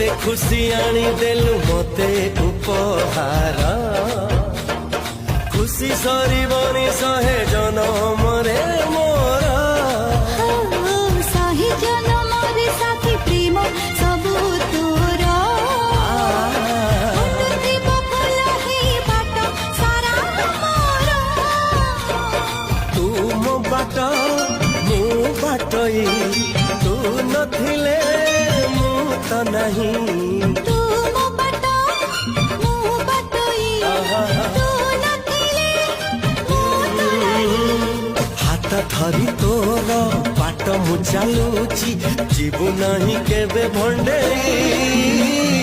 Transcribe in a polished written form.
केते खुशी आनी देलु मते उपहार खुशी सरीबनी सहे जनम रे मोर सही जनम रे साथी प्रेम सबु तोर फुटुथिब फुल हे बाट सारा मोर तू मो बाट मु बाटई तू नथिले मु त नहीं तू मो बाट मु बाटई तू नथिले मु त नहीं हाथ धरी तोर बाट मु चालुची जीवु नहीं केबे भंडेई